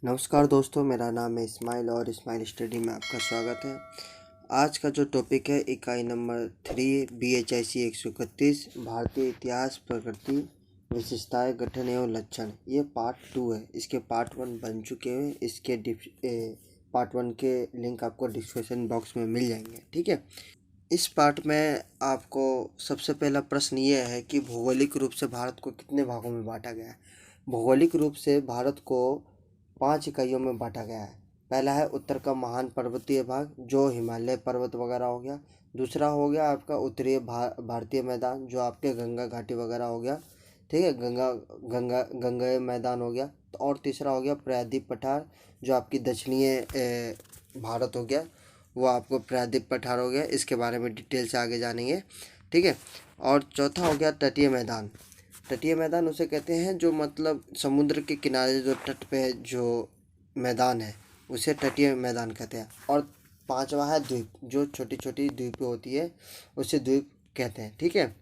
नमस्कार दोस्तों, मेरा नाम है इस्माइल और इस्माइल स्टडी में आपका स्वागत है। आज का जो टॉपिक है इकाई नंबर 3 BHIC 131 भारतीय इतिहास प्रकृति विशेषताएं गठन एवं लक्षण। ये पार्ट 2 है। इसके पार्ट 1 बन चुके हैं। इसके पार्ट 1 के लिंक आपको डिस्क्रिप्शन बॉक्स में मिल जाएंगे। ठीक है। इस पार्ट में आपको सबसे पहला प्रश्न ये है कि भौगोलिक रूप से भारत को कितने भागों में बांटा गया है। भौगोलिक रूप से भारत को 5 इकाइयों में बांटा गया है। पहला है उत्तर का महान पर्वतीय भाग, जो हिमालय पर्वत वगैरह हो गया। दूसरा हो गया आपका उत्तरीय भारतीय मैदान, जो आपके गंगा घाटी वगैरह हो गया। ठीक है, गंगा मैदान हो गया। तो और तीसरा हो गया प्रायद्वीप पठार, जो आपकी दक्षिणीय भारत हो गया, वो आपको प्रायद्वीप पठार हो गया। इसके बारे में डिटेल से आगे जानेंगे। ठीक है। और चौथा हो गया तटीय मैदान। तटीय मैदान उसे कहते हैं जो मतलब समुद्र के किनारे जो तट पे जो मैदान है उसे तटीय मैदान कहते हैं। और पांचवा है द्वीप, जो छोटी छोटी द्वीपें होती है उसे द्वीप कहते हैं। ठीक है।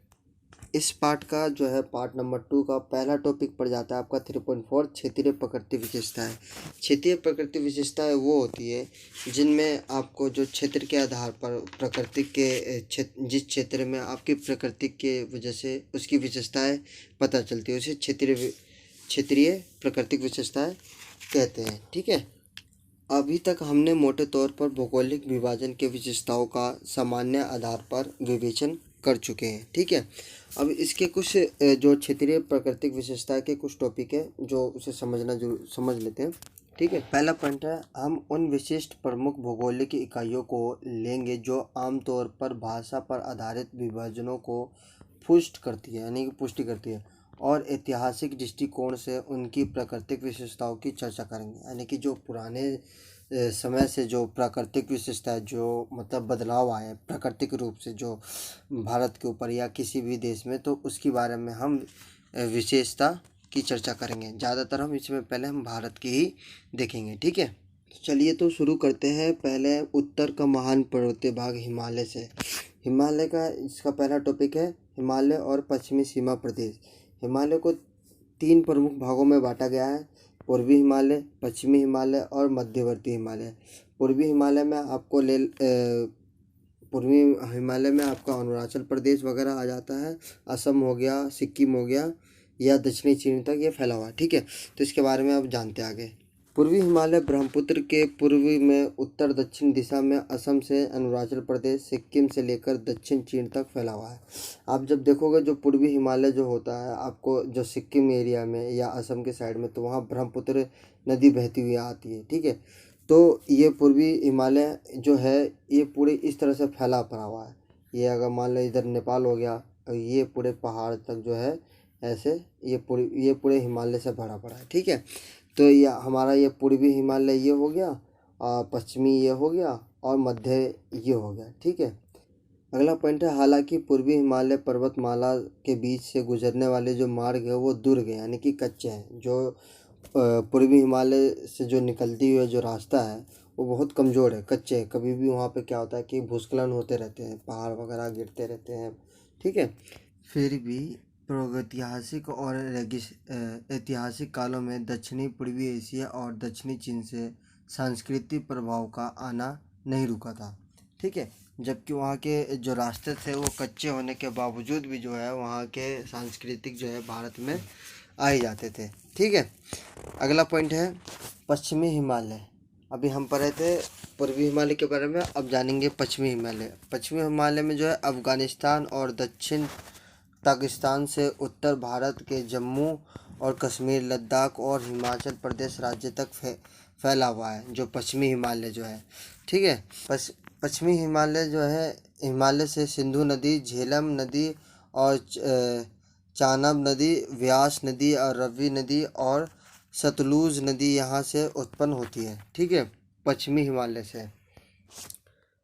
इस पार्ट का जो है पार्ट नंबर 2 का पहला टॉपिक पड़ जाता है आपका 3.4 क्षेत्रीय प्रकृति विशेषताएं। क्षेत्रीय प्रकृति विशेषताएं वो होती है जिनमें आपको जो क्षेत्र के आधार पर प्रकृति के जिस क्षेत्र में आपकी प्रकृति के वजह से उसकी विशेषताएं पता चलती है उसे क्षेत्रीय प्राकृतिक विशेषताएं कहते हैं। ठीक है। अभी तक हमने मोटे तौर पर भौगोलिक विभाजन के विशेषताओं का सामान्य आधार पर विवेचन कर चुके हैं। ठीक है। अब इसके कुछ जो क्षेत्रीय प्राकृतिक विशेषता के कुछ टॉपिक है जो उसे समझ लेते हैं। ठीक है। पहला पॉइंट है, हम उन विशिष्ट प्रमुख भौगोलिक इकाइयों को लेंगे जो आमतौर पर भाषा पर आधारित विभाजनों को पुष्ट करती है, यानी कि पुष्टि करती है, और ऐतिहासिक दृष्टिकोण से उनकी प्राकृतिक विशेषताओं की चर्चा करेंगे। यानी कि जो पुराने समय से जो प्राकृतिक विशेषता है, जो मतलब बदलाव आए प्राकृतिक रूप से जो भारत के ऊपर या किसी भी देश में, तो उसके बारे में हम विशेषता की चर्चा करेंगे। ज़्यादातर हम इसमें पहले हम भारत की ही देखेंगे। ठीक है। चलिए तो शुरू करते हैं। पहले उत्तर का महान पर्वतीय भाग हिमालय से। हिमालय का इसका पहला टॉपिक है हिमालय और पश्चिमी सीमा प्रदेश। हिमालय को 3 प्रमुख भागों में बांटा गया है, पूर्वी हिमालय, पश्चिमी हिमालय और मध्यवर्ती हिमालय। पूर्वी हिमालय में आपको पूर्वी हिमालय में आपका अरुणाचल प्रदेश वगैरह आ जाता है, असम हो गया, सिक्किम हो गया, या दक्षिणी चीन तक ये फैला हुआ है। ठीक है। तो इसके बारे में अब जानते हैं आगे। पूर्वी हिमालय ब्रह्मपुत्र के पूर्वी में उत्तर दक्षिण दिशा में असम से अरुणाचल प्रदेश, सिक्किम से लेकर दक्षिण चीन तक फैला हुआ है। आप जब देखोगे जो पूर्वी हिमालय जो होता है आपको जो सिक्किम एरिया में या असम के साइड में, तो वहाँ ब्रह्मपुत्र नदी बहती हुई आती है। ठीक है। तो ये पूर्वी हिमालय जो है ये पूरे इस तरह से फैला पड़ा हुआ है। ये अगर मान लो इधर नेपाल हो गया, और ये पूरे पहाड़ तक जो है ऐसे ये पूरे हिमालय से भरा पड़ा है। ठीक है। तो ये हमारा ये पूर्वी हिमालय ये हो गया, पश्चिमी ये हो गया, और मध्य ये हो गया। ठीक है। अगला पॉइंट है, हालांकि पूर्वी हिमालय पर्वतमाला के बीच से गुजरने वाले जो मार्ग है वो दुर्ग है, यानी कि कच्चे हैं। जो पूर्वी हिमालय से जो निकलती हुई जो रास्ता है वो बहुत कमज़ोर है, कच्चे है। कभी भी वहाँ पे क्या होता है कि भूस्खलन होते रहते हैं, पहाड़ वगैरह गिरते रहते हैं। ठीक है। फिर भी प्रागैतिहासिक और ऐतिहासिक कालों में दक्षिणी पूर्वी एशिया और दक्षिणी चीन से सांस्कृतिक प्रभाव का आना नहीं रुका था। ठीक है। जबकि वहाँ के जो रास्ते थे वो कच्चे होने के बावजूद भी जो है वहाँ के सांस्कृतिक जो है भारत में आ ही जाते थे। ठीक है। अगला पॉइंट है पश्चिमी हिमालय। अभी हम पढ़े थे पूर्वी हिमालय के बारे में, अब जानेंगे पश्चिमी हिमालय। पश्चिमी हिमालय में जो है अफगानिस्तान और दक्षिण पाकिस्तान से उत्तर भारत के जम्मू और कश्मीर, लद्दाख और हिमाचल प्रदेश राज्य तक फैला हुआ है जो पश्चिमी हिमालय जो है। ठीक है। पश्चिमी हिमालय जो है हिमालय से सिंधु नदी, झेलम नदी और चानब नदी, व्यास नदी और रवि नदी और सतलुज नदी यहाँ से उत्पन्न होती है। ठीक है, पश्चिमी हिमालय से।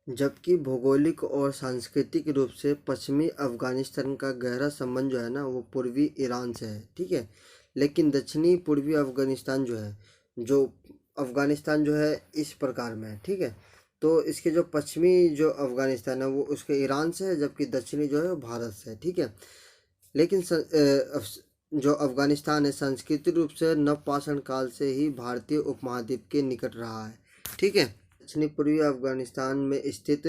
जबकि भौगोलिक और सांस्कृतिक रूप से पश्चिमी अफगानिस्तान का गहरा संबंध जो है ना वो पूर्वी ईरान से है। ठीक है। लेकिन दक्षिणी पूर्वी अफगानिस्तान जो है इस प्रकार में है। ठीक है। तो इसके जो पश्चिमी जो अफगानिस्तान है वो उसके ईरान से है, जबकि दक्षिणी जो है वो भारत से है। ठीक है। लेकिन जो अफगानिस्तान है सांस्कृतिक रूप से नवपाषाण काल से ही भारतीय उपमहाद्वीप के निकट रहा है। ठीक है। दक्षिणी पूर्वी अफगानिस्तान में स्थित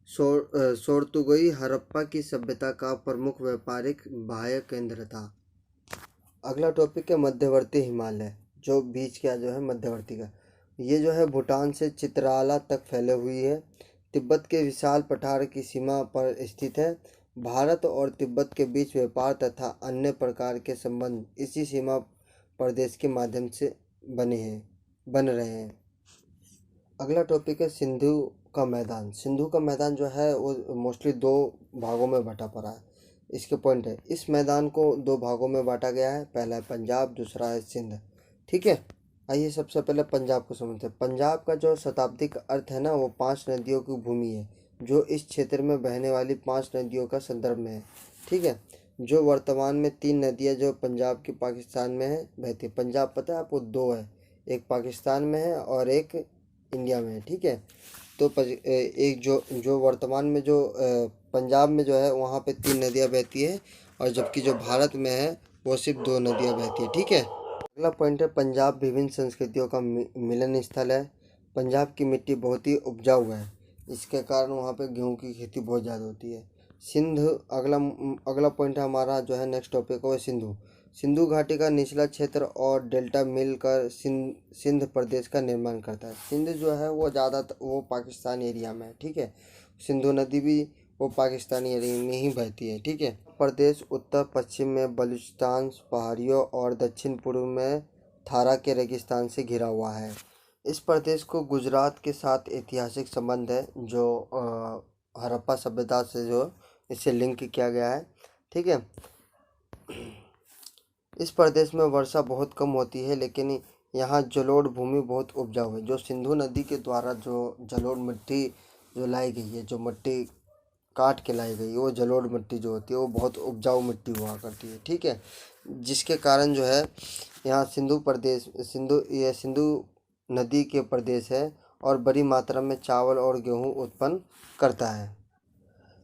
सोरतुगई हड़प्पा की सभ्यता का प्रमुख व्यापारिक बाह्य केंद्र था। अगला टॉपिक है मध्यवर्ती हिमालय, जो बीच का जो है मध्यवर्ती का, ये जो है भूटान से चित्राला तक फैले हुई है। तिब्बत के विशाल पठार की सीमा पर स्थित है। भारत और तिब्बत के बीच व्यापार तथा अन्य प्रकार के संबंध इसी सीमा प्रदेश के माध्यम से बन रहे हैं। अगला टॉपिक है सिंधु का मैदान। सिंधु का मैदान जो है वो मोस्टली दो भागों में बटा पड़ा है। इसके पॉइंट है, इस मैदान को दो भागों में बांटा गया है। पहला है पंजाब, दूसरा है सिंध। ठीक है। आइए सबसे पहले पंजाब को समझते हैं। पंजाब का जो शताब्दिक अर्थ है ना, वो 5 नदियों की भूमि है, जो इस क्षेत्र में बहने वाली 5 नदियों का संदर्भ में है। ठीक है। जो वर्तमान में 3 नदियाँ जो पंजाब की पाकिस्तान में है बहती है। पंजाब पता है आपको 2 है, एक पाकिस्तान में है और एक इंडिया में है। ठीक है। तो एक जो जो वर्तमान में जो पंजाब में जो है वहाँ पे 3 नदियाँ बहती है, और जबकि जो भारत में है वो सिर्फ 2 नदियाँ बहती है। ठीक है। अगला पॉइंट है पंजाब विभिन्न संस्कृतियों का मिलन स्थल है। पंजाब की मिट्टी बहुत ही उपजाऊ है, इसके कारण वहाँ पे गेहूँ की खेती बहुत ज़्यादा होती है। सिंध अगला अगला पॉइंट है हमारा जो है नेक्स्ट टॉपिक है वो सिंधु। सिंधु घाटी का निचला क्षेत्र और डेल्टा मिलकर सिंध प्रदेश का निर्माण करता है। सिंध जो है वो ज़्यादा वो पाकिस्तान एरिया में है। ठीक है। सिंधु नदी भी वो पाकिस्तानी एरिया में ही बहती है। ठीक है। प्रदेश उत्तर पश्चिम में बलूचिस्तान पहाड़ियों और दक्षिण पूर्व में थारा के रेगिस्तान से घिरा हुआ है। इस प्रदेश को गुजरात के साथ ऐतिहासिक संबंध है, जो हड़प्पा सभ्यता से जो इसे लिंक किया गया है। ठीक है। इस प्रदेश में वर्षा बहुत कम होती है, लेकिन यहाँ जलोढ़ भूमि बहुत उपजाऊ है। जो सिंधु नदी के द्वारा जो जलोढ़ मिट्टी जो लाई गई है, जो मिट्टी काट के लाई गई है, वो जलोढ़ मिट्टी जो होती है वो बहुत उपजाऊ मिट्टी हुआ करती है। ठीक है। जिसके कारण जो है यहाँ सिंधु नदी के प्रदेश है और बड़ी मात्रा में चावल और गेहूँ उत्पन्न करता है।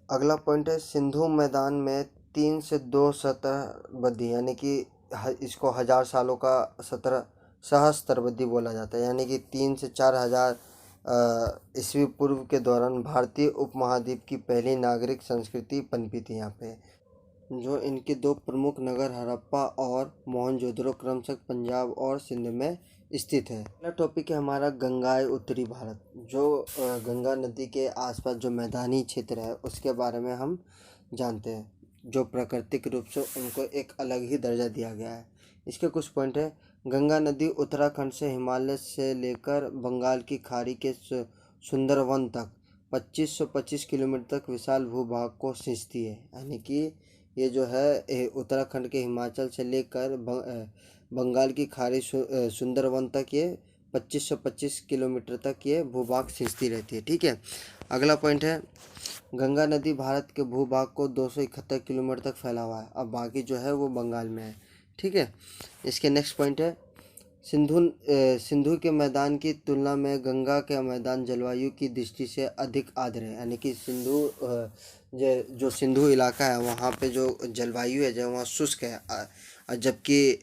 अगला पॉइंट है सिंधु मैदान में 3 से 2 सहस्त्राब्दी, यानी कि इसको 1000 सालों का सहस्त्राब्दी बोला जाता है, यानी कि 3 से 4000 ईस्वी पूर्व के दौरान भारतीय उपमहाद्वीप की पहली नागरिक संस्कृति पनपी थी यहाँ पे। जो इनके 2 प्रमुख नगर हड़प्पा और मोहनजोदड़ो क्रमशः पंजाब और सिंध में स्थित है। अगला टॉपिक है हमारा गंगाएं उत्तरी भारत। जो गंगा नदी के आसपास जो मैदानी क्षेत्र है उसके बारे में हम जानते हैं, जो प्राकृतिक रूप से उनको एक अलग ही दर्जा दिया गया है। इसके कुछ पॉइंट है। गंगा नदी उत्तराखंड से हिमालय से लेकर बंगाल की खाड़ी के सुंदरवन तक 2525 किलोमीटर तक विशाल भूभाग को सिंचती है, यानी कि ये जो है उत्तराखंड के हिमाचल से लेकर बंगाल की खाड़ी सुंदरवन तक ये 2525 किलोमीटर तक ये भूभाग सिंचती रहती है। ठीक है। अगला पॉइंट है गंगा नदी भारत के भूभाग को 271 किलोमीटर तक फैला हुआ है, अब बाकी जो है वो बंगाल में है। ठीक है। इसके नेक्स्ट पॉइंट है सिंधु के मैदान की तुलना में गंगा के मैदान जलवायु की दृष्टि से अधिक आर्द्र है, यानी कि जो सिंधु इलाका है वहाँ पे जो जलवायु है जो वहाँ शुष्क है, जबकि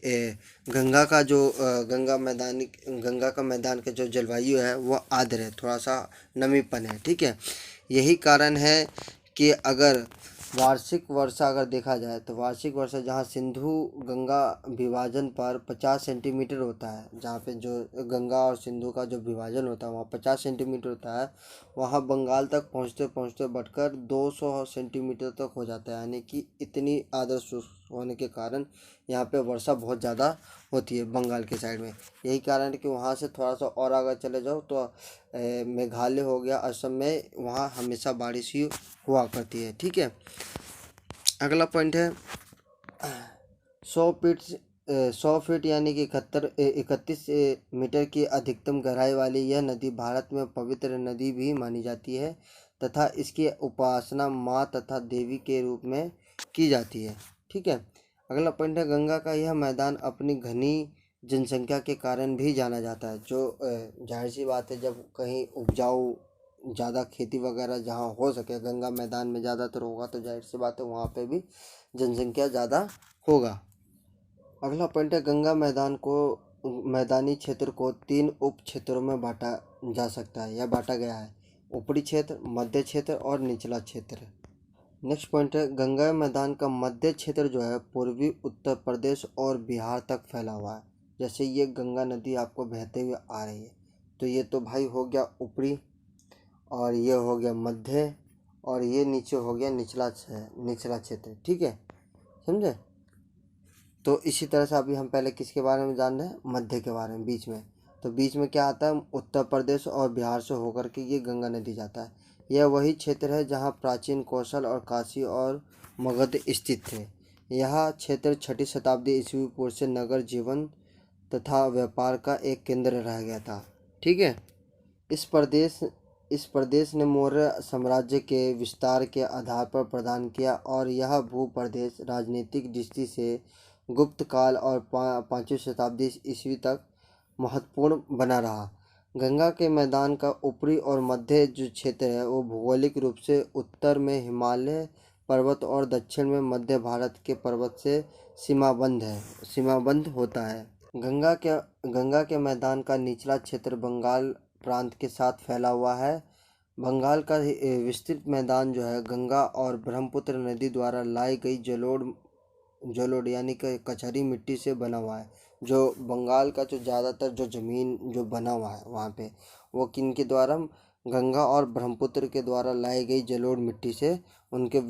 गंगा का मैदान का जो जलवायु है वो आर्द्र है, थोड़ा सा नमीपन है। ठीक है। यही कारण है कि अगर वार्षिक वर्षा अगर देखा जाए तो वार्षिक वर्षा जहाँ सिंधु गंगा विभाजन पर 50 सेंटीमीटर होता है, जहाँ पे जो गंगा और सिंधु का जो विभाजन होता है वहाँ 50 सेंटीमीटर होता है, वहाँ बंगाल तक पहुँचते पहुँचते बढ़कर 200 सेंटीमीटर तक हो जाता है, यानी कि इतनी आदर्श होने के कारण यहाँ पे वर्षा बहुत ज़्यादा होती है बंगाल के साइड में। यही कारण है कि वहाँ से थोड़ा सा और आगे चले जाओ तो मेघालय हो गया, असम में, वहाँ हमेशा बारिश ही हुआ करती है। ठीक है। अगला पॉइंट है 100 फीट यानी कि 31 मीटर की अधिकतम गहराई वाली यह नदी भारत में पवित्र नदी भी मानी जाती है तथा इसकी उपासना माँ तथा देवी के रूप में की जाती है। ठीक है। अगला पॉइंट है गंगा का यह मैदान अपनी घनी जनसंख्या के कारण भी जाना जाता है। जो जाहिर सी बात है, जब कहीं उपजाऊ ज़्यादा खेती वगैरह जहाँ हो सके गंगा मैदान में ज़्यादातर होगा तो जाहिर सी बात है वहाँ पे भी जनसंख्या ज़्यादा होगा। अगला पॉइंट है गंगा मैदानी क्षेत्र को 3 उप क्षेत्रों में बांटा जा सकता है या बांटा गया है। ऊपरी क्षेत्र, मध्य क्षेत्र और निचला क्षेत्र। नेक्स्ट पॉइंट है गंगा मैदान का मध्य क्षेत्र जो है पूर्वी उत्तर प्रदेश और बिहार तक फैला हुआ है। जैसे ये गंगा नदी आपको बहते हुए आ रही है, तो ये तो भाई हो गया ऊपरी, और ये हो गया मध्य, और ये नीचे हो गया निचला क्षेत्र। ठीक है, समझे। तो इसी तरह से अभी हम पहले किसके बारे में जान रहे हैं, मध्य के बारे में, बीच में। तो बीच में क्या आता है, उत्तर प्रदेश और बिहार से होकर के ये गंगा नदी जाता है। यह वही क्षेत्र है जहाँ प्राचीन कौशल और काशी और मगध स्थित थे। यह क्षेत्र 6ठी शताब्दी ईस्वी पूर्व से नगर जीवन तथा व्यापार का एक केंद्र रह गया था। ठीक है, इस प्रदेश इस प्रदेश ने मौर्य साम्राज्य के विस्तार के आधार पर प्रदान किया, और यह भूप्रदेश राजनीतिक दृष्टि से गुप्त काल और 5वीं शताब्दी ईस्वी तक महत्वपूर्ण बना रहा। गंगा के मैदान का ऊपरी और मध्य जो क्षेत्र है वो भौगोलिक रूप से उत्तर में हिमालय पर्वत और दक्षिण में मध्य भारत के पर्वत से सीमाबंद होता है। गंगा के मैदान का निचला क्षेत्र बंगाल प्रांत के साथ फैला हुआ है। बंगाल का विस्तृत मैदान जो है गंगा और ब्रह्मपुत्र नदी द्वारा लाई गई जलोढ़ यानी कि कचहरी मिट्टी से बना हुआ है। जो बंगाल का जो ज़्यादातर जो ज़मीन जो बना हुआ है वहाँ पे, वो किन के द्वारा, गंगा और ब्रह्मपुत्र के द्वारा लाई गई जलोढ़ मिट्टी से उनके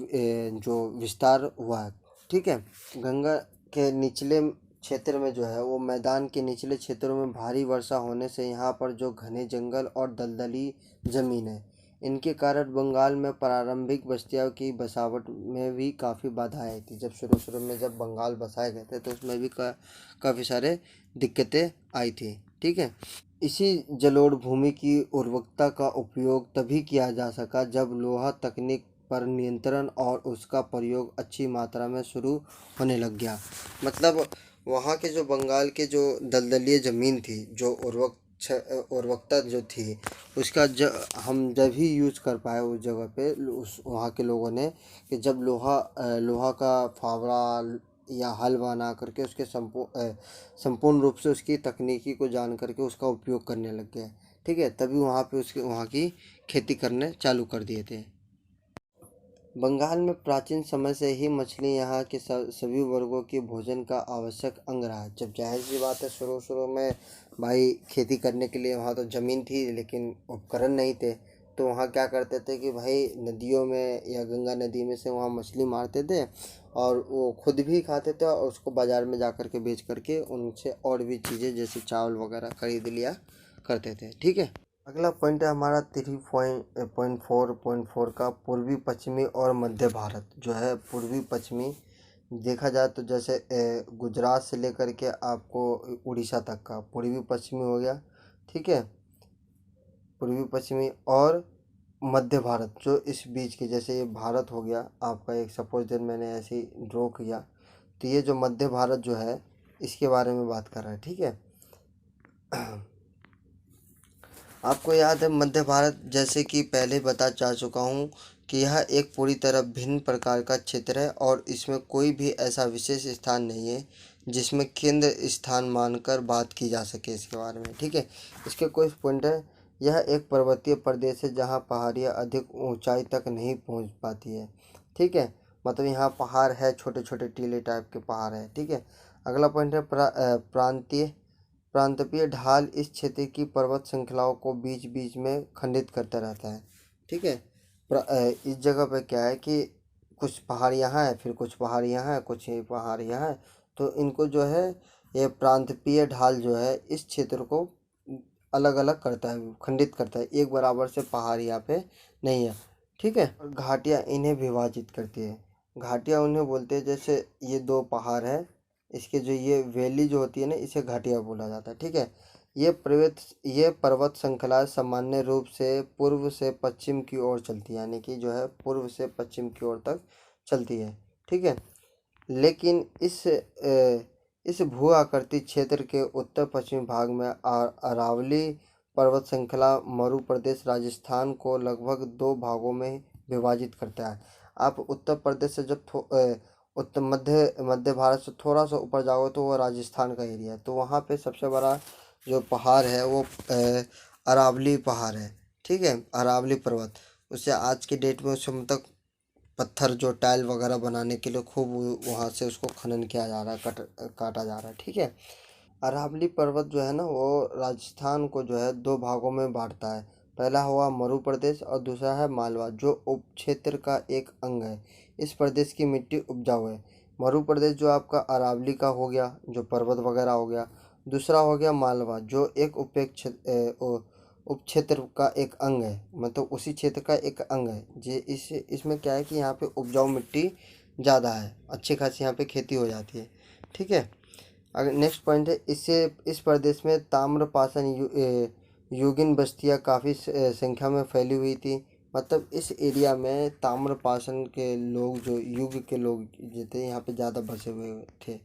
जो विस्तार हुआ है। ठीक है, गंगा के निचले क्षेत्र में जो है वो मैदान के निचले क्षेत्रों में भारी वर्षा होने से यहाँ पर जो घने जंगल और दलदली ज़मीन है, इनके कारण बंगाल में प्रारंभिक बस्तियों की बसावट में भी काफ़ी बाधा आई थी। जब शुरू में जब बंगाल बसाए गए थे तो उसमें भी काफ़ी सारे दिक्कतें आई थी। ठीक है, इसी जलोढ़ भूमि की उर्वरकता का उपयोग तभी किया जा सका जब लोहा तकनीक पर नियंत्रण और उसका प्रयोग अच्छी मात्रा में शुरू होने लग गया। मतलब वहाँ के जो बंगाल के जो दलदलीय ज़मीन थी, जो उर्वरकता जो थी उसका हम जब ही यूज़ कर पाए उस जगह पे, उस वहाँ के लोगों ने, कि जब लोहा का फावड़ा या हल बना करके उसके संपूर्ण रूप से उसकी तकनीकी को जान करके उसका उपयोग करने लग गए। ठीक है, तभी वहाँ की खेती करने चालू कर दिए थे। बंगाल में प्राचीन समय से ही मछली यहाँ के सभी वर्गों के भोजन का आवश्यक अंग रहा है। जब जाहिर सी बात है, शुरू में भाई खेती करने के लिए वहाँ तो ज़मीन थी लेकिन उपकरण नहीं थे, तो वहाँ क्या करते थे कि भाई नदियों में या गंगा नदी में से वहाँ मछली मारते थे, और वो खुद भी खाते थे और उसको बाज़ार में जा कर के बेच करके उनसे और भी चीज़ें जैसे चावल वगैरह खरीद लिया करते थे। ठीक है, अगला पॉइंट है हमारा 3.4 का पूर्वी पश्चिमी और मध्य भारत जो है। पूर्वी पश्चिमी देखा जाए तो जैसे गुजरात से लेकर के आपको उड़ीसा तक का पूर्वी पश्चिमी हो गया। ठीक है, पूर्वी पश्चिमी और मध्य भारत जो इस बीच के, जैसे ये भारत हो गया आपका, एक सपोज दैट मैंने ऐसे ही ड्रॉ किया, तो ये जो मध्य भारत जो है इसके बारे में बात कर रहा है। ठीक है, आपको याद है मध्य भारत, जैसे कि पहले बता जा चुका हूँ कि यह एक पूरी तरह भिन्न प्रकार का क्षेत्र है और इसमें कोई भी ऐसा विशेष स्थान नहीं है जिसमें केंद्र स्थान मानकर बात की जा सके इसके बारे में। ठीक है, इसके कुछ पॉइंट है। यह एक पर्वतीय प्रदेश है जहाँ पहाड़ियाँ अधिक ऊंचाई तक नहीं पहुँच पाती है। ठीक है, मतलब यहाँ पहाड़ है, छोटे छोटे टीले टाइप के पहाड़ है। ठीक है, अगला पॉइंट है प्रांतीय ढाल इस क्षेत्र की पर्वत श्रृंखलाओं को बीच बीच में खंडित करता रहता है। ठीक है, इस जगह पे क्या है कि कुछ पहाड़ यहाँ है, फिर कुछ पहाड़ यहाँ है, कुछ पहाड़ यहाँ है, तो इनको जो है ये प्रांतीय ढाल जो है इस क्षेत्र को अलग अलग करता है, खंडित करता है। एक बराबर से पहाड़ यहाँ पे नहीं है। ठीक है, और घाटियाँ इन्हें विभाजित करती है। घाटियाँ उन्हें बोलते हैं, जैसे ये 2 पहाड़ है, इसके जो ये वैली जो होती है ना, इसे घाटियाँ बोला जाता है। ठीक है, ये पर्वत श्रृंखला सामान्य रूप से पूर्व से पश्चिम की ओर चलती है, यानी कि जो है पूर्व से पश्चिम की ओर तक चलती है। ठीक है, लेकिन इस भू आकृति क्षेत्र के उत्तर पश्चिमी भाग में अरावली पर्वत श्रृंखला मरु प्रदेश राजस्थान को लगभग 2 भागों में विभाजित करता है। आप उत्तर प्रदेश से जब उत्तर मध्य मध्य भारत से थोड़ा सा ऊपर जाओगे तो वो राजस्थान का एरिया है। तो वहाँ पे सबसे बड़ा जो पहाड़ है वो अरावली पहाड़ है। ठीक है, अरावली पर्वत। उससे आज की डेट में उससे मतलब पत्थर जो टाइल वगैरह बनाने के लिए खूब वहाँ से उसको खनन किया जा रहा है, काटा जा रहा है। ठीक है, अरावली पर्वत जो है ना वो राजस्थान को जो है दो भागों में बांटता है। पहला हुआ मरु प्रदेश और दूसरा है मालवा जो उप क्षेत्र का एक अंग है। इस प्रदेश की मिट्टी उपजाऊ है। मरु प्रदेश जो आपका अरावली का हो गया, जो पर्वत वगैरह हो गया। दूसरा हो गया मालवा जो एक उप क्षेत्र का एक अंग है, मतलब उसी क्षेत्र का एक अंग है। जे इसमें क्या है कि यहाँ पे उपजाऊ मिट्टी ज़्यादा है, अच्छी खासी यहाँ पे खेती हो जाती है। ठीक है, अगर नेक्स्ट पॉइंट है, इससे इस प्रदेश में ताम्रपाषाण युगीन बस्तियाँ काफ़ी संख्या में फैली हुई थी। मतलब इस एरिया में ताम्रपाषाण के लोग, जो युग के लोग जो थे यहाँ पे ज़्यादा बसे हुए थे।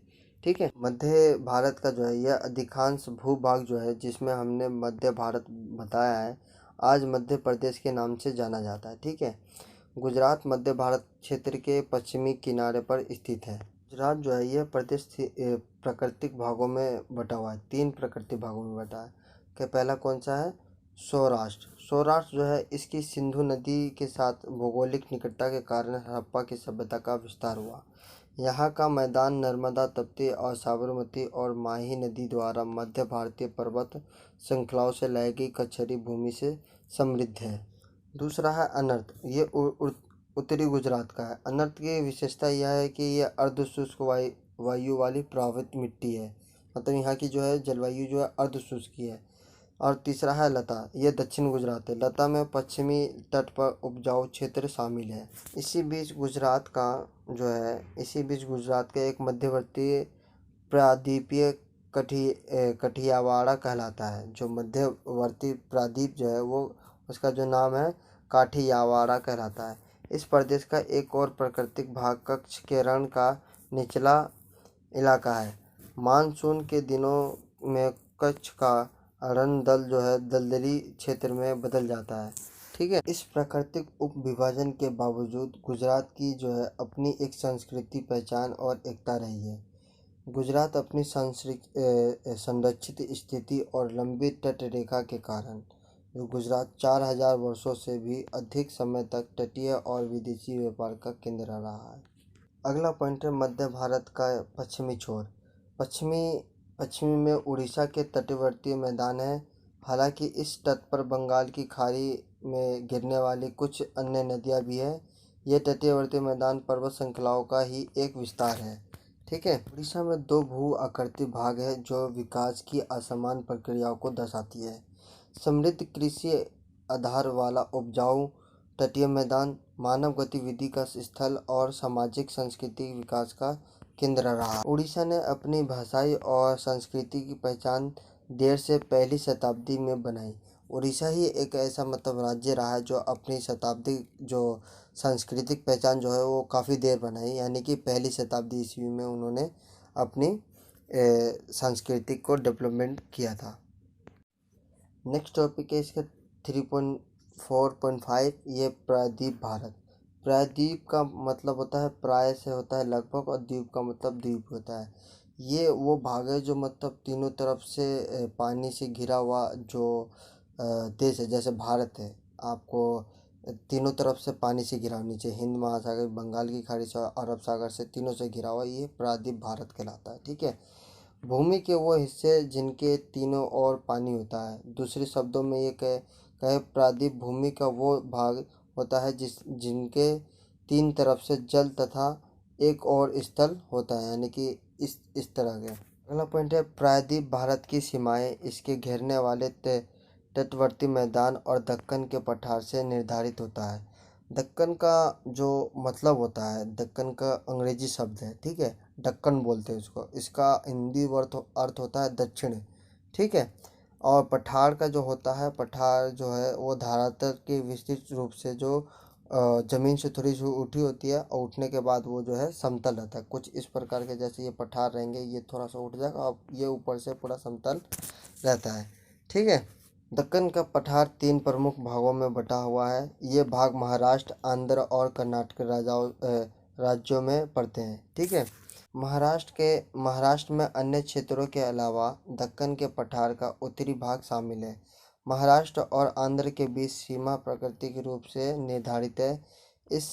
ठीक है, मध्य भारत का जो है यह अधिकांश भूभाग जो है, जिसमें हमने मध्य भारत बताया है, आज मध्य प्रदेश के नाम से जाना जाता है। ठीक है, गुजरात मध्य भारत क्षेत्र के पश्चिमी किनारे पर स्थित है। गुजरात जो है यह प्रदेश प्राकृतिक भागों में बटा हुआ है, तीन प्राकृतिक भागों में बटा है। कि पहला कौन सा है? सौराष्ट्र। सौराष्ट्र जो है इसकी सिंधु नदी के साथ भौगोलिक निकटता के कारण हड़प्पा की सभ्यता का विस्तार हुआ। यहाँ का मैदान नर्मदा, तप्ती और साबरमती और माही नदी द्वारा मध्य भारतीय पर्वत श्रृंखलाओं से लाई गई कछरी भूमि से समृद्ध है। दूसरा है अनर्थ। ये उत्तरी गुजरात का है। अनर्थ की विशेषता यह है कि ये अर्ध शुष्क वायु वाली प्रभावित मिट्टी है। मतलब यहाँ की जो है जलवायु जो है अर्ध शुष्क की है। और तीसरा है लता। ये दक्षिण गुजरात है। लता में पश्चिमी तट पर उपजाऊ क्षेत्र शामिल है। इसी बीच गुजरात का एक मध्यवर्ती प्रायद्वीपीय कठियावाड़ कहलाता है। जो मध्यवर्ती प्रायद्वीप जो है वो उसका जो नाम है काठियावाड़ कहलाता है। इस प्रदेश का एक और प्राकृतिक भाग कच्छ के रण का निचला इलाका है। मानसून के दिनों में कच्छ का रण दल जो है दलदली क्षेत्र में बदल जाता है। ठीक है, इस प्राकृतिक उप विभाजन के बावजूद गुजरात की जो है अपनी एक संस्कृति, पहचान और एकता रही है। गुजरात अपनी संरक्षित स्थिति और लंबी तट रेखा के कारण जो गुजरात 4000 वर्षों से भी अधिक समय तक तटीय और विदेशी व्यापार का केंद्र रहा है। अगला पॉइंट है मध्य भारत का पश्चिमी छोर। पश्चिमी पश्चिमी में उड़ीसा के तटवर्ती मैदान है। हालांकि इस तट पर बंगाल की खाड़ी में गिरने वाली कुछ अन्य नदियाँ भी हैं। ये तटीयवर्ती मैदान पर्वत श्रृंखलाओं का ही एक विस्तार है। ठीक है, उड़ीसा में दो भू आकृति भाग है जो विकास की असमान प्रक्रियाओं को दर्शाती है। समृद्ध कृषि आधार वाला उपजाऊ तटीय मैदान, मानव गतिविधि का स्थल और सामाजिक सांस्कृतिक विकास का केंद्र रहा। उड़ीसा ने अपनी भाषाई और संस्कृति की पहचान देर से पहली शताब्दी में बनाई। उड़ीसा ही एक ऐसा मतलब राज्य रहा है जो अपनी शताब्दी जो सांस्कृतिक पहचान जो है वो काफ़ी देर बनाई, यानी कि पहली शताब्दी ईस्वी में उन्होंने अपनी सांस्कृतिक को डेवलपमेंट किया था। नेक्स्ट टॉपिक है इसका 3.4.5, ये प्रायद्वीप भारत। प्रायद्वीप का मतलब होता है, प्राय से होता है लगभग, और द्वीप का मतलब द्वीप होता है। ये वो भाग है जो मतलब तीनों तरफ से पानी से घिरा हुआ जो देश है। जैसे भारत है, आपको तीनों तरफ से पानी से घिरा हुआ, नीचे हिंद महासागर, बंगाल की खाड़ी से, अरब सागर से, तीनों से घिरा हुआ ये प्रायद्वीप भारत कहलाता है। ठीक है, भूमि के वो हिस्से जिनके तीनों ओर पानी होता है। दूसरे शब्दों में ये कहे प्रायद्वीप भूमि का वो भाग होता है जिनके तीन तरफ से जल तथा एक और स्थल होता है, यानी कि इस तरह के। अगला पॉइंट है प्रायद्वीप भारत की सीमाएं इसके घेरने वाले तटवर्ती मैदान और दक्कन के पठार से निर्धारित होता है। दक्कन का जो मतलब होता है, दक्कन का अंग्रेजी शब्द है। ठीक है, दक्कन बोलते हैं इसको। इसका हिंदी अर्थ होता है दक्षिण। ठीक है, और पठार का जो होता है, पठार जो है वो धरातल के विस्तृत रूप से जो ज़मीन से थोड़ी सी उठी होती है और उठने के बाद वो जो है समतल रहता है। कुछ इस प्रकार के, जैसे ये पठार रहेंगे, ये थोड़ा सा उठ जाएगा और ये ऊपर से पूरा समतल रहता है। ठीक है, दक्कन का पठार तीन प्रमुख भागों में बटा हुआ है। ये भाग महाराष्ट्र, आंध्र और कर्नाटक राज्यों में पड़ते हैं। ठीक है। महाराष्ट्र में अन्य क्षेत्रों के अलावा दक्कन के पठार का उत्तरी भाग शामिल है। महाराष्ट्र और आंध्र के बीच सीमा प्राकृतिक रूप से निर्धारित है। इस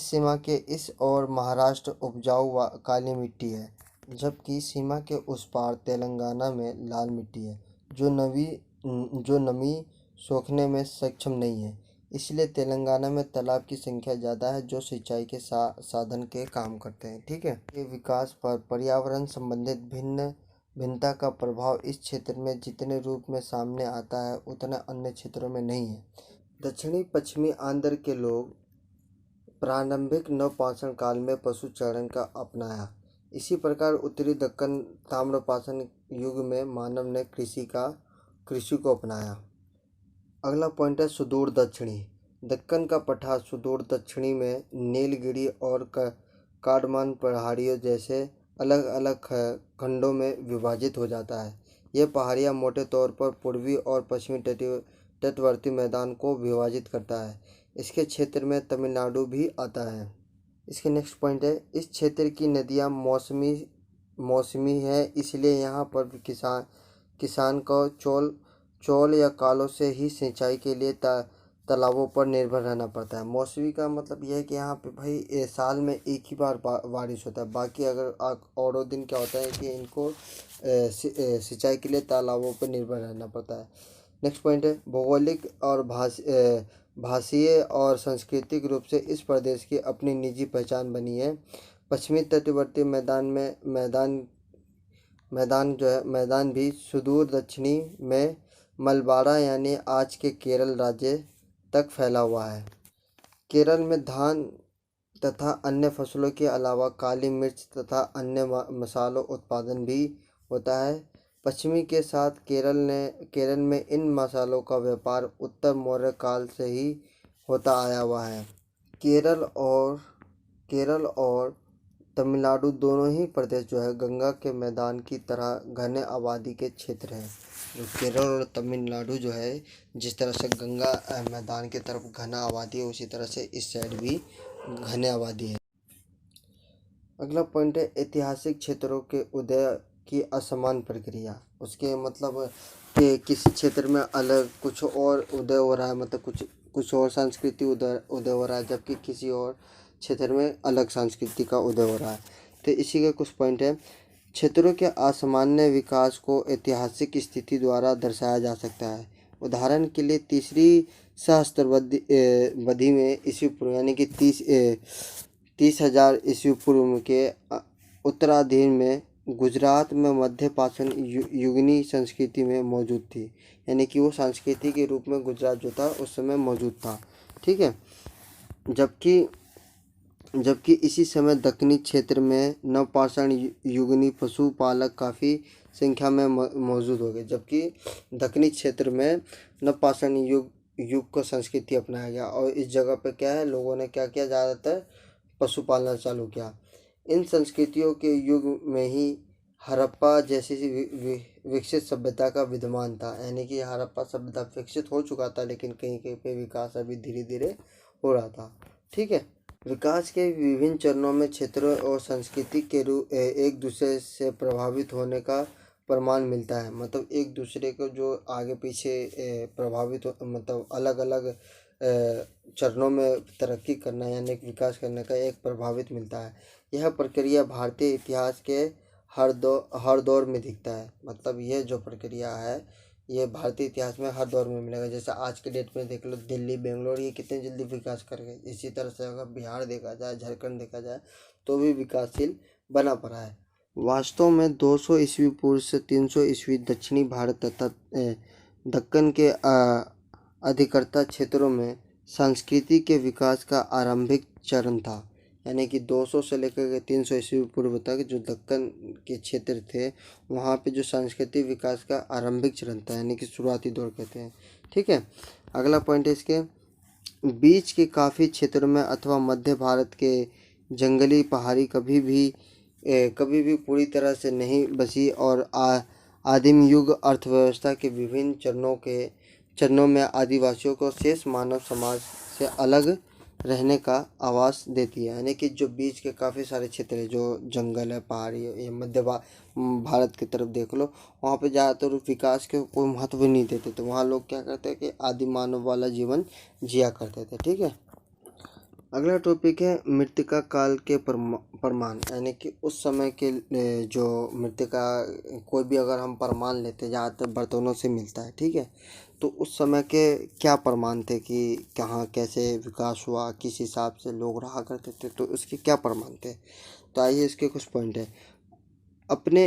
सीमा के इस ओर महाराष्ट्र उपजाऊ काली मिट्टी है, जबकि सीमा के उस पार तेलंगाना में लाल मिट्टी है, जो नमी सोखने में सक्षम नहीं है। इसलिए तेलंगाना में तालाब की संख्या ज़्यादा है जो सिंचाई के साधन के काम करते हैं। ठीक है। ये विकास पर पर्यावरण संबंधित भिन्नता का प्रभाव इस क्षेत्र में जितने रूप में सामने आता है उतना अन्य क्षेत्रों में नहीं है। दक्षिणी पश्चिमी आंध्र के लोग प्रारंभिक नवपाषाण काल में पशु चारण का अपनाया। इसी प्रकार उत्तरी दक्कन ताम्रपाषाण युग में मानव ने कृषि को अपनाया। अगला पॉइंट है सुदूर दक्षिणी। दक्कन का पठार सुदूर दक्षिणी में नीलगिरी और काडमान पहाड़ियों जैसे अलग अलग खंडों में विभाजित हो जाता है। यह पहाड़ियाँ मोटे तौर पर पूर्वी और पश्चिमी तटवर्ती मैदान को विभाजित करता है। इसके क्षेत्र में तमिलनाडु भी आता है। इसके नेक्स्ट पॉइंट है इस क्षेत्र की नदियाँ मौसमी है, इसलिए यहाँ पर किसान को चौल या कालों से ही सिंचाई के लिए तालाबों पर निर्भर रहना पड़ता है। मौसमी का मतलब यह है कि यहाँ पे भाई साल में एक ही बार बारिश होता है, बाकी अगर औरों दिन क्या होता है कि इनको सिंचाई के लिए तालाबों पर निर्भर रहना पड़ता है। नेक्स्ट पॉइंट है भौगोलिक और भाषीय और सांस्कृतिक रूप से इस प्रदेश की अपनी निजी पहचान बनी है। पश्चिमी तटवर्ती मैदान भी सुदूर दक्षिणी में मलबारा यानी आज के केरल राज्य तक फैला हुआ है। केरल में धान तथा अन्य फसलों के अलावा काली मिर्च तथा अन्य मसालों उत्पादन भी होता है। पश्चिमी के साथ केरल में इन मसालों का व्यापार उत्तर मौर्य काल से ही होता आया हुआ है। केरल और तमिलनाडु दोनों ही प्रदेश जो है गंगा के मैदान की तरह घने आबादी के क्षेत्र हैं। जो केरल और तमिलनाडु जो है जिस तरह से गंगा मैदान की तरफ घना आबादी है, उसी तरह से इस साइड भी घने आबादी है। अगला पॉइंट है ऐतिहासिक क्षेत्रों के उदय की असमान प्रक्रिया। उसके मतलब कि किसी क्षेत्र में अलग कुछ और उदय हो रहा है, मतलब कुछ और संस्कृति उदय हो रहा है, जबकि किसी और क्षेत्र में अलग संस्कृति का उदय हो रहा है। तो इसी के कुछ पॉइंट है। क्षेत्रों के असामान्य विकास को ऐतिहासिक स्थिति द्वारा दर्शाया जा सकता है। उदाहरण के लिए तीसरी सहस्त्राब्दी में ईस्वी पूर्व यानी कि 30,000 ईस्वी पूर्व के उत्तरार्ध में गुजरात में मध्य पाषाण युगनी संस्कृति में मौजूद थी, यानी कि वो संस्कृति के रूप में गुजरात जो था उस समय मौजूद था। ठीक है। जबकि इसी समय दक्षिणी क्षेत्र में नवपाषाण युगनी पशुपालक काफ़ी संख्या में मौजूद हो गए, जबकि दक्षिणी क्षेत्र में नवपाषाण युग को संस्कृति अपनाया गया और इस जगह पे क्या है लोगों ने क्या किया, ज़्यादातर पशु पालना चालू किया। इन संस्कृतियों के युग में ही हड़प्पा जैसी विकसित सभ्यता का विद्यमान था, यानी कि हड़प्पा सभ्यता विकसित हो चुका था लेकिन कहीं कहीं पे विकास अभी धीरे धीरे हो रहा था। ठीक है। विकास के विभिन्न चरणों में क्षेत्रों और संस्कृति के रूप एक दूसरे से प्रभावित होने का प्रमाण मिलता है। मतलब एक दूसरे को जो आगे पीछे प्रभावित मतलब अलग अलग चरणों में तरक्की करना यानी विकास करने का एक प्रभावित मिलता है। यह प्रक्रिया भारतीय इतिहास के हर दौर में दिखता है। मतलब यह जो प्रक्रिया है ये भारतीय इतिहास में हर दौर में मिलेगा। जैसे आज के डेट में देख लो दिल्ली बेंगलोर ये कितने जल्दी विकास कर गए। इसी तरह से अगर बिहार देखा जाए, झारखंड देखा जाए तो भी विकासशील बना पड़ा है। वास्तव में 200 ईस्वी पूर्व से 300 ईस्वी दक्षिणी भारत तथा दक्कन के अधिकतर क्षेत्रों में संस्कृति के विकास का आरंभिक चरण था, यानी कि 200 से लेकर के 300 ईस्वी पूर्व तक जो दक्कन के क्षेत्र थे वहाँ पे जो सांस्कृतिक विकास का आरंभिक चरण था, यानी कि शुरुआती दौर कहते हैं। ठीक है। अगला पॉइंट है इसके बीच के काफ़ी क्षेत्रों में अथवा मध्य भारत के जंगली पहाड़ी कभी भी पूरी तरह से नहीं बसी और आदिम युग अर्थव्यवस्था के विभिन्न चरणों में आदिवासियों को शेष मानव समाज से अलग रहने का आवास देती है। यानी कि जो बीच के काफ़ी सारे क्षेत्र है, जो जंगल है, पहाड़ी है, ये भारत की तरफ देख लो, वहाँ पे ज़्यादातर विकास के कोई महत्व नहीं देते, तो वहाँ लोग क्या करते हैं कि आदि मानव वाला जीवन जिया करते थे। ठीक है। अगला टॉपिक है मृत्तिका काल के प्रमाण। यानी कि उस समय के जो मृत्तिका, कोई भी अगर हम प्रमाण लेते, ज़्यादातर बर्तनों से मिलता है। ठीक है। तो उस समय के क्या प्रमाण थे कि कहाँ कैसे विकास हुआ, किस हिसाब से लोग रहा करते थे, तो उसके क्या प्रमाण थे। तो आइए इसके कुछ पॉइंट है। अपने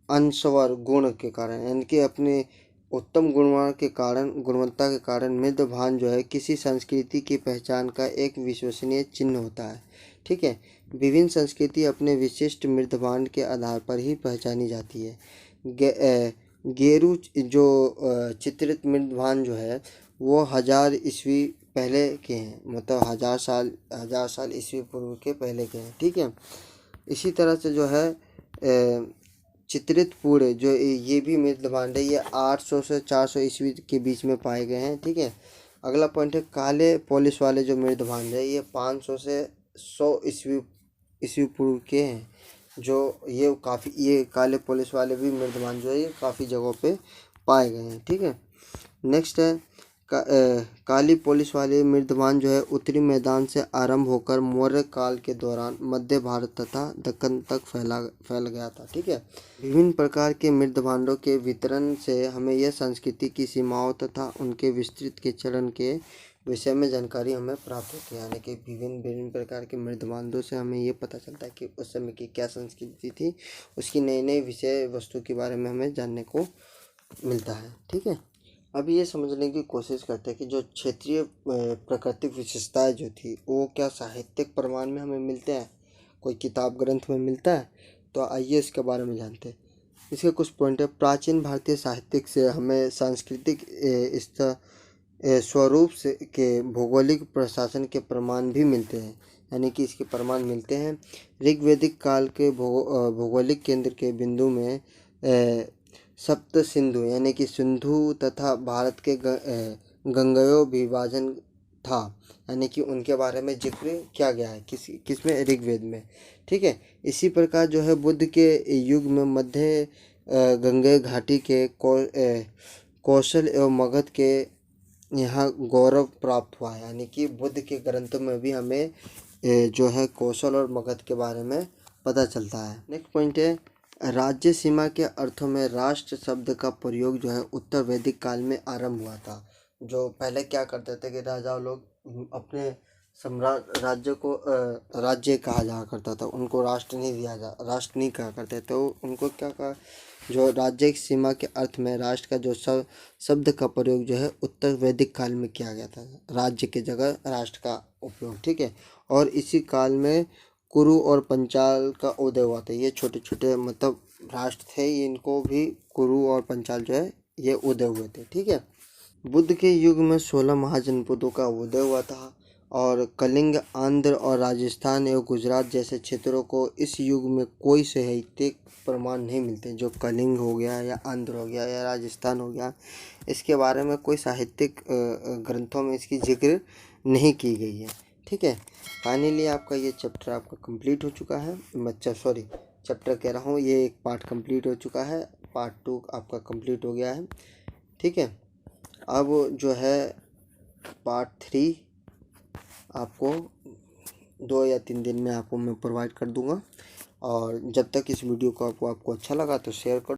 अंशवर गुण के कारण, यानी कि अपने उत्तम गुणवत्ता के कारण मृदभान जो है किसी संस्कृति की पहचान का एक विश्वसनीय चिन्ह होता है। ठीक है। विभिन्न संस्कृति अपने विशिष्ट मृदभान के आधार पर ही पहचानी जाती है। गेरू जो चित्रित मृदभान जो है वो 1000 ईस्वी पहले के हैं, मतलब 1000 साल ईस्वी पूर्व के पहले के हैं। ठीक है। इसी तरह से जो है चित्रित पूरे जो ये भी मृदभांड है, ये 800 से 400 ईस्वी के बीच में पाए गए हैं। ठीक है। अगला पॉइंट है काले पॉलिश वाले जो मृदभांड है, ये 500 से 100 ईस्वी पूर्व के हैं। जो ये काले पॉलिश वाले भी मृदभांड जो है ये काफ़ी जगहों पे पाए गए हैं। ठीक है। नेक्स्ट है काली पॉलिश वाले मृदभान जो है उत्तरी मैदान से आरंभ होकर मौर्य काल के दौरान मध्य भारत तथा दक्कन तक फैल गया था। ठीक है। विभिन्न प्रकार के मृदभांडों के वितरण से हमें यह संस्कृति की सीमाओं तथा उनके विस्तृत के चरण के विषय में जानकारी हमें प्राप्त होती है। यानी कि विभिन्न प्रकार के मृदभांडों से हमें ये पता चलता है कि उस समय की क्या संस्कृति थी, उसकी नई नई विषय वस्तु के बारे में हमें जानने को मिलता है। ठीक है। अब ये समझने की कोशिश करते हैं कि जो क्षेत्रीय प्राकृतिक विशेषताएं जो थी वो क्या साहित्यिक प्रमाण में हमें मिलते हैं, कोई किताब ग्रंथ में मिलता है। तो आइए इसके बारे में जानते हैं। इसके कुछ पॉइंट है। प्राचीन भारतीय साहित्यिक से हमें सांस्कृतिक स्वरूप से के भौगोलिक प्रशासन के प्रमाण भी मिलते हैं। यानी कि इसके प्रमाण मिलते हैं। ऋग्वैदिक काल के भौगोलिक केंद्र के बिंदु में सप्त सिंधु यानी कि सिंधु तथा भारत के गंगेय विभाजन था। यानी कि उनके बारे में जिक्र किया गया है किसमें, ऋग्वेद में। ठीक है। इसी प्रकार जो है बुद्ध के युग में मध्य गंगे घाटी के कौशल एवं मगध के यहाँ गौरव प्राप्त हुआ है। यानी कि बुद्ध के ग्रंथों में भी हमें जो है कौशल और मगध के बारे में पता चलता है। नेक्स्ट पॉइंट है राज्य सीमा के अर्थों में राष्ट्र शब्द का प्रयोग जो है उत्तर वैदिक काल में आरंभ हुआ था। जो पहले क्या करते थे कि राजा लोग अपने सम्राट राज्य को राज्य कहा जाया करता था, उनको राष्ट्र नहीं कहा करते, तो उनको क्या कहा, जो राज्य की सीमा के अर्थ में राष्ट्र का जो शब्द का प्रयोग जो है उत्तर वैदिक काल में किया गया था, राज्य की जगह राष्ट्र का उपयोग। ठीक है। और इसी काल में कुरु और पंचाल का उदय हुआ था। ये छोटे छोटे मतलब राष्ट्र थे, इनको भी कुरु और पंचाल जो है ये उदय हुए थे। ठीक है। बुद्ध के युग में 16 महाजनपदों का उदय हुआ था और कलिंग, आंध्र और राजस्थान एवं गुजरात जैसे क्षेत्रों को इस युग में कोई साहित्यिक प्रमाण नहीं मिलते। जो कलिंग हो गया या आंध्र हो गया या राजस्थान हो गया, इसके बारे में कोई साहित्यिक ग्रंथों में इसकी जिक्र नहीं की गई है। ठीक है। फाइनली आपका ये चैप्टर आपका कंप्लीट हो चुका है। चैप्टर कह रहा हूँ, ये एक पार्ट कंप्लीट हो चुका है, पार्ट 2 आपका कंप्लीट हो गया है। ठीक है। अब जो है पार्ट 3 आपको 2 या 3 दिन में आपको मैं प्रोवाइड कर दूंगा। और जब तक इस वीडियो को आपको अच्छा लगा तो शेयर कर